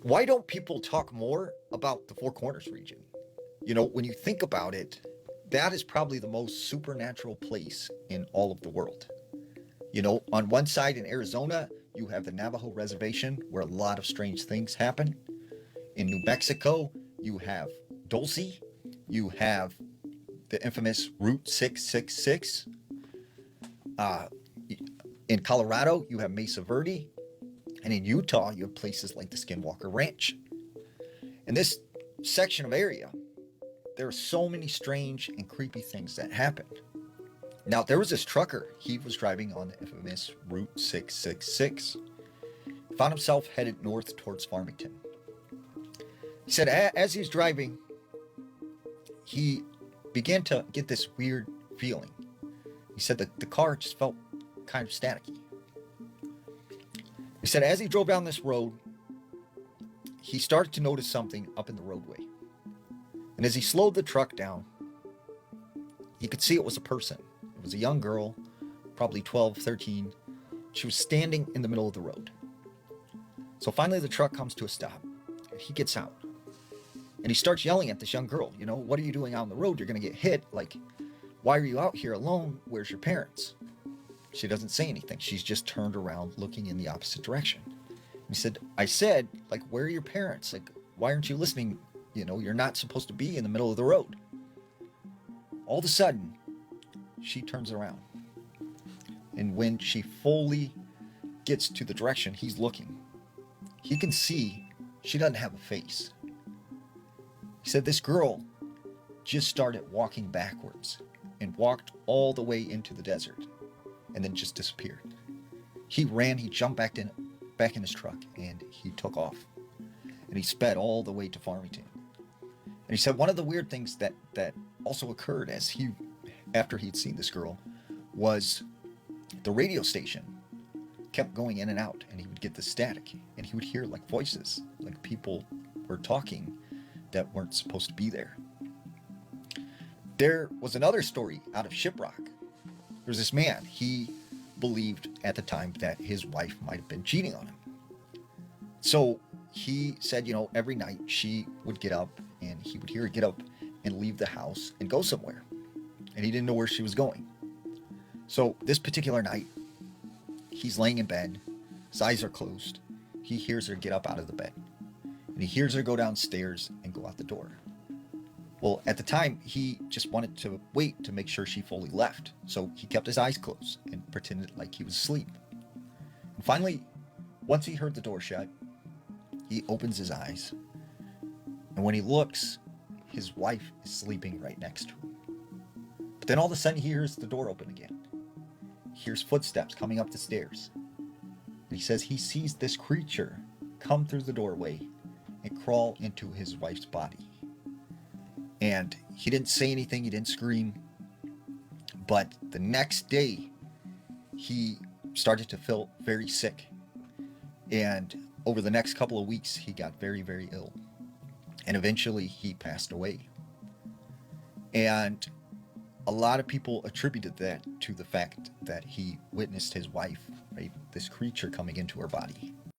Why don't people talk more about the Four Corners region? When you think about it, that is probably the most supernatural place in all of the world. On one side in Arizona, you have the Navajo reservation where a lot of strange things happen. In New Mexico, you have Dulce. You have the infamous Route 666. Uh, in Colorado, you have Mesa Verde. And in Utah, you have places like the Skinwalker Ranch. In this section of area, there are so many strange and creepy things that happen. Now, there was this trucker. He was driving on the infamous Route 666. Found himself headed north towards Farmington. He said as he's driving, he began to get this weird feeling. He said that the car just felt kind of staticky. He said as he drove down this road, he started to notice something up in the roadway. And as he slowed the truck down, he could see it was a person. It was a young girl, probably 12, 13. She was standing in the middle of the road. So finally the truck comes to a stop, and he gets out. And he starts yelling at this young girl, what are you doing out on the road? You're going to get hit. Like, why are you out here alone? Where's your parents? She doesn't say anything. She's just turned around looking in the opposite direction. He said, like, where are your parents? Like, why aren't you listening? You're not supposed to be in the middle of the road. All of a sudden, she turns around. And when she fully gets to the direction he's looking, he can see she doesn't have a face. He said this girl just started walking backwards and walked all the way into the desert and then just disappeared. He ran, he jumped back in his truck, and he took off. And he sped all the way to Farmington. And he said one of the weird things that also occurred after he'd seen this girl was the radio station kept going in and out, and he would get the static, and he would hear like voices, like people were talking that weren't supposed to be there. There was another story out of Shiprock. There was this man. He believed at the time that his wife might have been cheating on him. So he said, every night she would get up, and he would hear her get up and leave the house and go somewhere. And he didn't know where she was going. So this particular night, he's laying in bed. His eyes are closed. He hears her get up out of the bed. And he hears her go downstairs and go out the door. Well, at the time, he just wanted to wait to make sure she fully left. So he kept his eyes closed and pretended like he was asleep. And finally, once he heard the door shut, he opens his eyes. And when he looks, his wife is sleeping right next to him. But then all of a sudden, he hears the door open again. He hears footsteps coming up the stairs. And he says he sees this creature come through the doorway and crawl into his wife's body. And he didn't say anything, he didn't scream. But the next day, he started to feel very sick. And over the next couple of weeks, he got very, very ill. And eventually, he passed away. And a lot of people attributed that to the fact that he witnessed his wife, right, this creature coming into her body.